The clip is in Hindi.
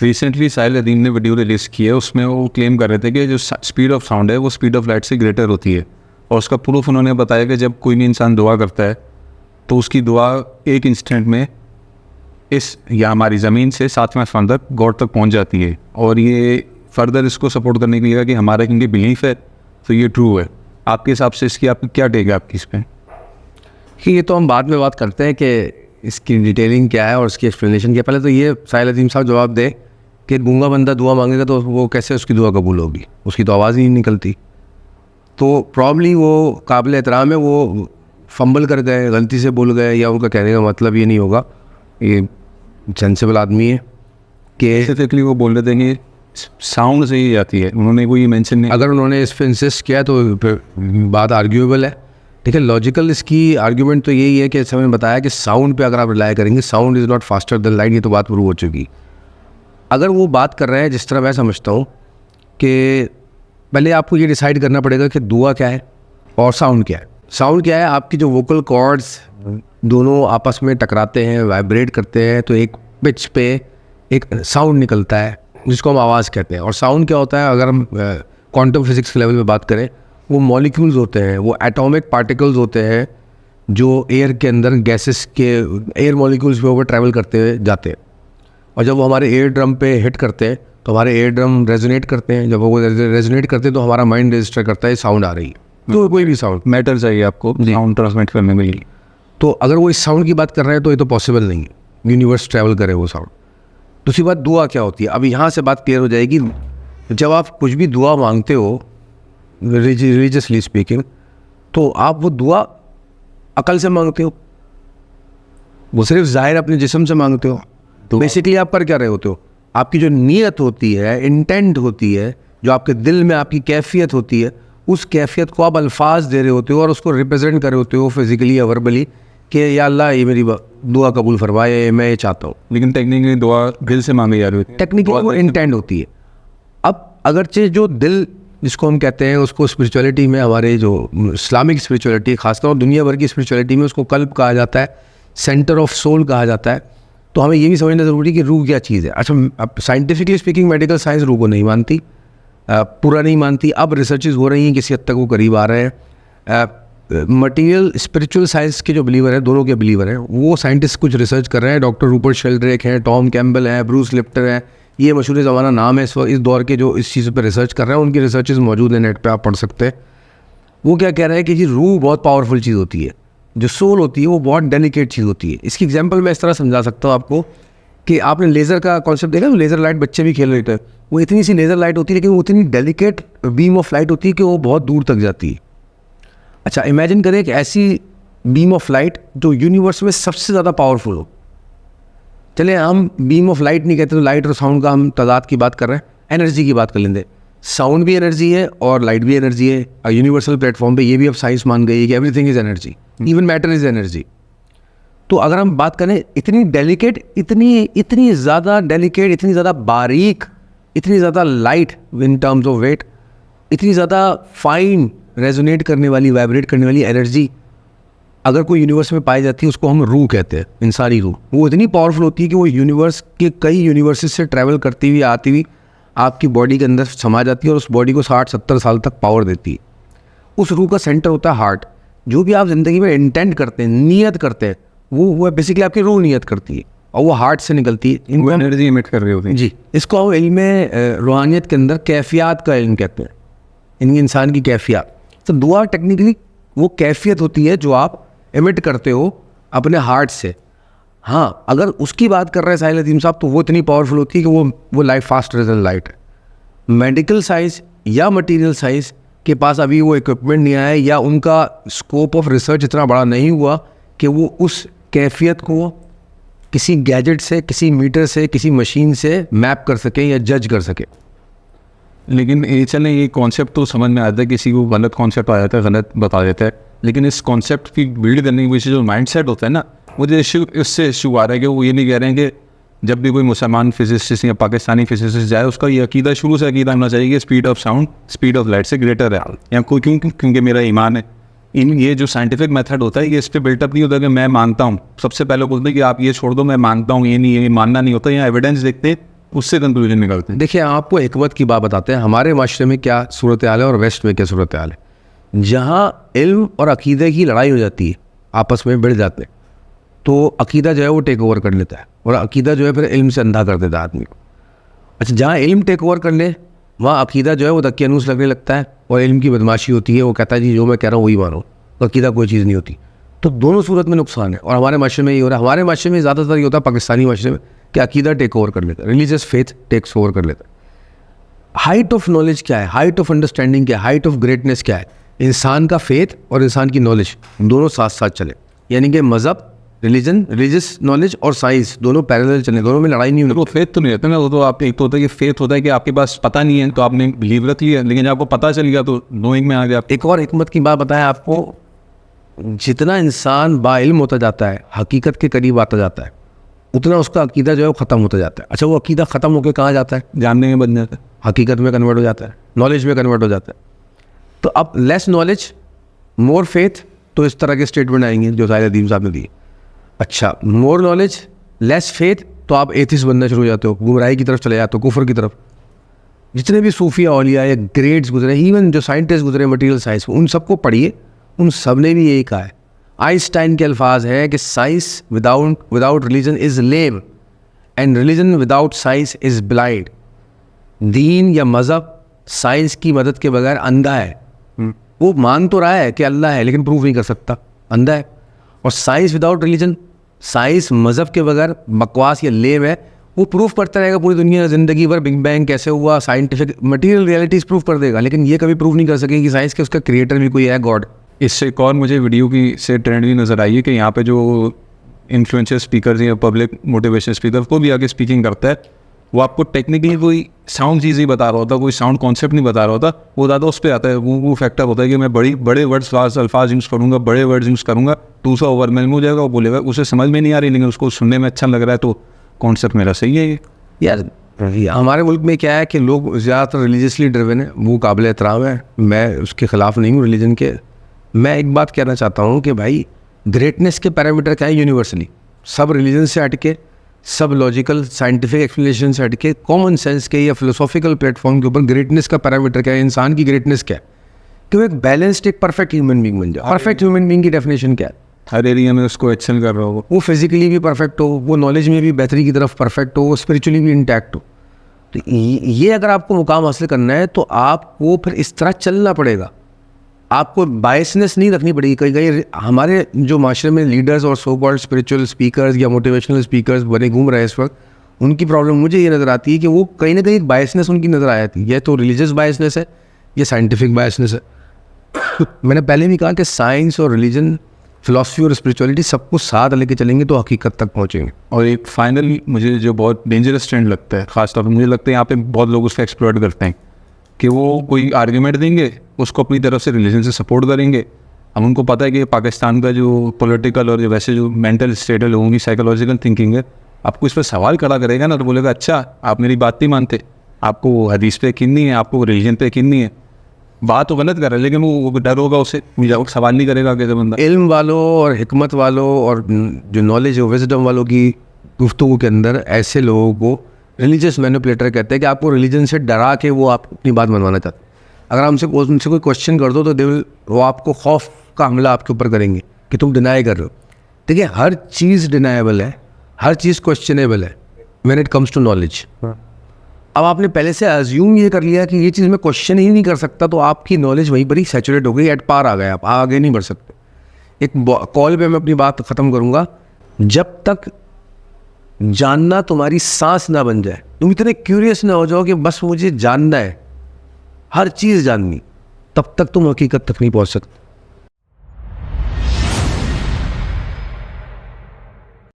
रिसेंटली साहिल अदीम ने वीडियो रिलीज़ की है, उसमें वो क्लेम कर रहे थे कि जो स्पीड ऑफ साउंड है वो स्पीड ऑफ लाइट से ग्रेटर होती है। और उसका प्रूफ उन्होंने बताया कि जब कोई भी इंसान दुआ करता है तो उसकी दुआ एक इंस्टेंट में इस या हमारी ज़मीन से 7वें आसमान तक गॉड तक पहुंच जाती है। और ये फर्दर इसको सपोर्ट करने के लिए कि हमारा क्योंकि बिलीफ है तो ये ट्रू है। आपके हिसाब से इसकी आप क्या टेक है आपकी इस पर? कि ये तो हम बाद में बात करते हैं कि इसकी डिटेलिंग क्या है और इसकी एक्सप्लेनेशन क्या। पहले तो ये साहिल अदीम साहब जवाब दे कि गूंगा बंदा दुआ मांगेगा तो वो कैसे उसकी दुआ कबूल होगी, उसकी तो आवाज़ ही नहीं निकलती। तो प्रॉब्ली वो काबिल एहतराम है, वो फंबल कर गए, गलती से बोल गए, या उनका कहने का मतलब ये नहीं होगा, ये सेंसिबल आदमी है कि स्पेसिफिकली वो बोल रहे थे कि साउंड से ही आती है, उन्होंने कोई मेंशन नहीं। अगर उन्होंने इस पर इंसिस्ट किया तो फिर बात आर्ग्यूएबल है। ठीक है, लॉजिकल इसकी आर्ग्यूमेंट तो यही है कि जैसे मैंने बताया कि साउंड पे अगर आप रिलाई करेंगे, sound is not faster than light, ये तो बात प्रूव हो चुकी। अगर वो बात कर रहे हैं जिस तरह मैं समझता हूँ कि पहले आपको ये डिसाइड करना पड़ेगा कि दुआ क्या है और साउंड क्या है। साउंड क्या है, आपकी जो वोकल कॉर्ड्स दोनों आपस में टकराते हैं, वाइब्रेट करते हैं, तो एक पिच पे एक साउंड निकलता है जिसको हम आवाज़ कहते हैं। और साउंड क्या होता है, अगर हम क्वांटम फिजिक्स के लेवल पे बात करें, वो मॉलिक्यूल्स होते हैं, वो एटॉमिक पार्टिकल्स होते हैं जो एयर के अंदर गैसेस के एयर मॉलिक्यूल्स पे ऊपर ट्रैवल करते हुए जाते हैं। और जब वो हमारे एयर ड्रम पे हिट करते हैं तो हमारे एयर ड्रम रेजोनेट करते हैं। जब वो रेजोनेट करते हैं तो हमारा माइंड रजिस्टर करता है साउंड आ रही है। तो कोई भी साउंड मैटर चाहिए आपको साउंड ट्रांसमिट करने के लिए। तो अगर वो इस साउंड की बात कर रहे हैं तो ये तो पॉसिबल नहीं है, यूनिवर्स ट्रैवल करे वो साउंड। दूसरी बात, दुआ क्या होती है। अब यहाँ से बात क्लियर हो जाएगी। जब आप कुछ भी दुआ मांगते हो रिलीजियसली स्पीकिंग, तो आप वो दुआ अकल से मांगते हो, वो सिर्फ ज़ाहिर अपने जिस्म से मांगते हो। तो बेसिकली आप कर क्या रहे होते हो, आपकी जो नीयत होती है, इंटेंट होती है, जो आपके दिल में आपकी कैफियत होती है, उस कैफियत को आप अल्फाज दे रहे होते हो और उसको रिप्रेजेंट कर रहे होते हो फिजिकली या वर्बली कि या अल्लाह ये मेरी दुआ कबूल फरमाए, मैं ये चाहता हूँ। लेकिन टेक्निकली दुआ दिल से मांगी जा रही होती है, टेक्निकली वो इंटेंट होती है। अब अगरचे जो दिल जिसको हम कहते हैं, उसको स्पिरिचुअलिटी में, हमारे जो इस्लामिक स्पिरिचुअलिटी खासतौर दुनिया भर की स्पिरिचुअलिटी में उसको कल्ब कहा जाता है, सेंटर ऑफ सोल कहा जाता है। तो हमें ये भी समझना ज़रूरी है कि रूह क्या चीज़ है। अच्छा, अब साइंटिफिकली स्पीकिंग मेडिकल साइंस रूह को नहीं मानती, पूरा नहीं मानती। अब रिसर्चेज हो रही हैं, किसी हद तक वो करीब आ रहे हैं। मटीरियल स्पिरिचुअल साइंस के जो बिलीवर हैं, दोनों के बिलीवर हैं, वो साइंटिस्ट कुछ रिसर्च कर रहे हैं। डॉक्टर रूपर्ट शेल्ड्रेक हैं, टॉम कैम्बल हैं, ब्रूस लिप्टर हैं, ये मशहूर ज़माना नाम है इस दौर के जो इस चीज़ पर रिसर्च कर रहे हैं। उनकी रिसर्चेज मौजूद हैं, नेट पे आप पढ़ सकते हैं। वो क्या कह रहे हैं कि जी रूह बहुत पावरफुल चीज़ होती है, जो सोल होती है वो बहुत डेलिकेट चीज़ होती है। इसकी एग्जांपल मैं इस तरह समझा सकता हूँ आपको कि आपने लेज़र का कॉन्सेप्ट देखा, लेज़र लाइट बच्चे भी खेल रहे थे। वो इतनी सी लेज़र लाइट होती है लेकिन वो इतनी डेलिकेट बीम ऑफ लाइट होती है कि वो बहुत दूर तक जाती है। अच्छा, इमेजिन करें कि ऐसी बीम ऑफ लाइट जो यूनिवर्स में सबसे ज़्यादा पावरफुल हो। चले हम बीम ऑफ लाइट नहीं कहते, तो लाइट और साउंड का हम तादाद की बात कर रहे हैं, एनर्जी की बात कर लेंगे। साउंड भी एनर्जी है और लाइट भी एनर्जी है। यूनिवर्सल प्लेटफॉर्म पे ये भी अब साइंस मान गई है कि everything is energy, even matter is energy. तो अगर हम बात करें इतनी डेलिकेट, इतनी ज़्यादा डेलिकेट, इतनी ज़्यादा बारीक, इतनी ज़्यादा light in terms of weight, इतनी ज़्यादा फाइन रेजोनेट करने वाली, वाइब्रेट करने वाली एनर्जी अगर कोई यूनिवर्स में पाई जाती है, उसको हम रूह कहते हैं, इंसानी रूह। वो इतनी पावरफुल होती है कि वो यूनिवर्स के कई यूनिवर्सेस से ट्रैवल करती हुई, आती हुई आपकी बॉडी के अंदर समा जाती है और उस बॉडी को 60-70 साल तक पावर देती है। उस रूह का सेंटर होता है हार्ट। जो भी आप ज़िंदगी में इंटेंट करते हैं, नियत करते हैं, वो बेसिकली आपकी रूह नियत करती है और वो हार्ट से निकलती है। इनको एनर्जी इमिट कर रही होती है जी। इसको हम इल्म रूहानियत के अंदर कैफियत का इल्म कहते हैं, इनकी इंसान की कैफियत। तो दुआ टेक्निकली वो कैफियत होती है जो आप इमिट करते हो अपने हार्ट से। हाँ, अगर उसकी बात कर रहे हैं साहिल अदीम साहब, तो वो इतनी पावरफुल होती है कि वो लाइट फास्टर देन लाइट है। मेडिकल साइंस या मटेरियल साइंस के पास अभी वो इक्विपमेंट नहीं आया, या उनका स्कोप ऑफ रिसर्च इतना बड़ा नहीं हुआ कि वो उस कैफियत को किसी गैजेट से, किसी मीटर से, किसी मशीन से मैप कर सके या जज कर सके। लेकिन ये चलें, ये कॉन्सेप्ट तो समझ में आता है, किसी को गलत कॉन्सेप्ट आ जाता है, गलत बता देता है। लेकिन इस कॉन्सेप्ट की बिल्ड करने की वजह से जो माइंड सेट होता है ना, मुझे इससे इशू आ रहा है कि वो ये नहीं कह रहे हैं कि जब भी कोई मुसलमान फिजिसिस्ट या पाकिस्तानी फिजिसिस्ट जाए, उसका ये अकीदा शुरू से अकीदा होना चाहिए कि speed of sound speed of light से ग्रेटर है, या कोई क्योंकि मेरा ईमान है। ये जो साइंटिफिक मेथड होता है, ये इस पर बिल्टअप नहीं होता कि मैं मानता हूँ। सबसे पहले बोलते हैं कि आप ये छोड़ दो, मैं मानता हूँ, ये नहीं, ये मानना नहीं होता। यहाँ एविडेंस देखते उससे कंक्लूजन निकालते हैं। देखिए आपको हिकमत की बात बताते हैं, हमारे माशरे में क्या सूरत हाल है और वेस्ट में क्या सूरत हाल है। जहाँ इल्म और अकीदे की लड़ाई हो जाती है, आपस में भिड़ जाते हैं, तो अकीदा जो है वो टेक ओवर कर लेता है और अकीदा जो है फिर इल्म से अंधा कर देता है आदमी को। अच्छा, जहाँ इल्म टेक ओवर कर ले वहाँ अकीदा जो है वो दकियानूस लगने लगता है और इल्म की बदमाशी होती है। वो कहता है जी जो मैं कह रहा हूँ वही मानो, तो अकीदा कोई चीज़ नहीं होती। तो दोनों सूरत में नुकसान है और हमारे माशरे में ये हो रहा है। हमारे माशरे में ज़्यादातर ये होता है, पाकिस्तानी माशरे में, कि अकीदा टेक ओवर कर लेता है, रिलीजियस फेथ टेक्स ओवर कर लेता है। हाइट ऑफ नॉलेज क्या है, हाइट ऑफ अंडरस्टैंडिंग क्या है, हाइट ऑफ ग्रेटनेस क्या है? इंसान का फेथ और इंसान की नॉलेज दोनों साथ साथ चले, यानी कि मज़हब, रिलीजन, रिलीजियस नॉलेज और साइंस दोनों पैरेलल चले, दोनों में लड़ाई नहीं होनी। वो फेथ तो नहीं रहता ना, वो तो आप एक तो होता है कि फेथ होता है कि आपके पास पता नहीं है तो आपने बिलीव रख लिया, लेकिन जब आपको पता चल गया तो नोइंग में आ गया। एक और हिकमत की बात बताएं आपको, जितना इंसान बाइल्म होता जाता है, हकीकत के करीब आता जाता है, उतना उसका अकीदा जो है वो ख़त्म होता जाता है। अच्छा, वो अकीदा ख़त्म होकर कहाँ जाता है? जानने में बन जाता है, हकीकत में कन्वर्ट हो जाता है, नॉलेज में कन्वर्ट हो जाता है। तो अब लेस नॉलेज मोर फेथ, तो इस तरह के स्टेटमेंट आएंगे जो साहिर अदीम साहब ने दिए। अच्छा, मोर नॉलेज लेस फेथ, तो आप एथिस्ट बनना शुरू हो जाते हो, गुमराही की तरफ चले जाते हो, कुफर की तरफ। जितने भी सूफिया औलिया या ग्रेड्स गुजरे, इवन जो साइंटिस्ट गुजरे मटेरियल साइंस में, उन सबको पढ़िए, उन सब ने भी यही कहा है। आइंस्टाइन के अल्फाज हैं कि science without religion is lame and religion without science is blind. दीन या मज़हब साइंस की मदद के बगैर अंधा है। वो मान तो रहा है कि अल्लाह है लेकिन प्रूफ नहीं कर सकता, अंधा है। और साइंस विदाउट रिलीजन, साइंस मज़हब के बगैर बकवास या लेम है। वो प्रूफ करता रहेगा पूरी दुनिया ज़िंदगी भर बिग बैंग कैसे हुआ, साइंटिफिक मटेरियल रियलिटीज़ प्रूफ कर देगा, लेकिन ये कभी प्रूफ नहीं कर सकेगी कि साइंस के उसका क्रिएटर भी कोई है, गॉड। इससे एक और मुझे वीडियो की से ट्रेंड भी नज़र आई है कि यहाँ पे जो इन्फ्लुएंशियल स्पीकर या पब्लिक मोटिवेशन स्पीकर को भी आगे स्पीकिंग करता है, वो आपको टेक्निकली कोई साउंड चीज़ ही बता रहा होता, कोई साउंड कॉन्सेप्ट नहीं बता रहा होता, वो ज़्यादा उस पर आता है। वो फैक्टर होता है कि मैं बड़े वर्ड्स अल्फाज यूज़ करूँगा, बड़े वर्ड्स यूज़ करूँगा, दूसरा ओवरवेलम हो जाएगा, वो बोलेगा उसे समझ में नहीं आ रही लेकिन उसको सुनने में अच्छा लग रहा है, तो कॉन्सेप्ट मेरा सही है। ये यार हमारे मुल्क में क्या है कि लोग ज़्यादातर रिलीजियसली ड्रिवन है, वो काबिल एहतराम है, मैं उसके ख़िलाफ़ नहीं हूँ रिलीजन के। मैं एक बात कहना चाहता हूँ कि भाई ग्रेटनेस के पैरामीटर क्या है? यूनिवर्सली सब रिलीजन से हटके, सब लॉजिकल साइंटिफिक एक्सप्लेनेशन से हटके, कॉमन सेंस के या फिलोसॉफिकल प्लेटफॉर्म के ऊपर ग्रेटनेस का पैरामीटर क्या है? इंसान की ग्रेटनेस क्या है? कि वो एक बैलेंस्ड, एक परफेक्ट ह्यूमन बीइंग बन जाए। परफेक्ट ह्यूमन बीइंग की डेफिनेशन क्या है? हर एरिया में उसको एक्सेल कर रहा होगा, वो फिजिकली भी परफेक्ट हो, वो नॉलेज में भी बेहतरी की तरफ परफेक्ट हो, वो स्पिरिचुअली भी इंटैक्ट हो। तो ये अगर आपको मुकाम हासिल करना है तो आपको फिर इस तरह चलना पड़ेगा। आपको बायसनेस नहीं रखनी पड़ेगी। कई कई हमारे जो माशरे में लीडर्स और सो कॉल्ड स्पिरिचुअल स्पीकर्स या मोटिवेशनल स्पीकर्स बने घूम रहे हैं इस वक्त, उनकी प्रॉब्लम मुझे ये नज़र आती है कि वो कहीं ना कहीं बायसनेस उनकी नज़र आ जाती है। ये तो रिलीजियस बायसनेस है, ये साइंटिफिक बायसनेस है। मैंने पहले भी कहा कि साइंस और रिलीजन, फिलॉसफी और स्पिरिचुअलिटी सबको साथ लेके चलेंगे तो हकीकत तक पहुँचेंगे। और एक फाइनली मुझे जो बहुत डेंजरस ट्रेंड लगता है, खासतौर पर मुझे लगता है यहाँ पे बहुत लोग उसका एक्सप्लॉइट करते हैं कि वो कोई आर्ग्यूमेंट देंगे, उसको अपनी तरफ से रिलीजन से सपोर्ट करेंगे। अब उनको पता है कि पाकिस्तान का जो पॉलिटिकल और वैसे जो मेंटल स्टेट है लोगों की, साइकोलॉजिकल थिंकिंग है, आपको इस पर सवाल खड़ा करेगा ना तो बोलेगा अच्छा आप मेरी बात नहीं मानते, आपको हदीस पे यकीन नहीं है, आपको रिलीजन पे यकीन नहीं है। बात तो गलत कर रहा है लेकिन वो डर होगा उससे, सवाल नहीं करेगा कैसे बंदा। इल्म वालों और हिकमत वालों और जो नॉलेज और विजडम वालों की गुफ्तगू के अंदर ऐसे लोगों को रिलीजियस मैनिपुलेटर कहते हैं कि आपको रिलीजन से डरा के वो आप अपनी बात मनवाना चाहते हैं। अगर हमसे उनसे कोई क्वेश्चन कर दो तो वो आपको खौफ का हमला आपके ऊपर करेंगे कि तुम डिनाई कर रहे हो। देखिए हर चीज़ डिनाएबल है, हर चीज़ क्वेश्चनेबल है when it comes to knowledge. अब आपने पहले से अज्यूम ये कर लिया कि ये चीज़ मैं क्वेश्चन ही नहीं कर सकता, तो आपकी नॉलेज वहीं पर ही सैचुरेट हो गई, एट पार आ गए, आप आगे नहीं बढ़ सकते। एक कॉल पे मैं अपनी बात ख़त्म करूँगा, जब तक जानना तुम्हारी सांस ना बन जाए, तुम इतने क्यूरियस ना हो जाओ कि बस मुझे जानना है, हर चीज़ जाननी, तब तक तुम हकीकत तक नहीं पहुँच सकते।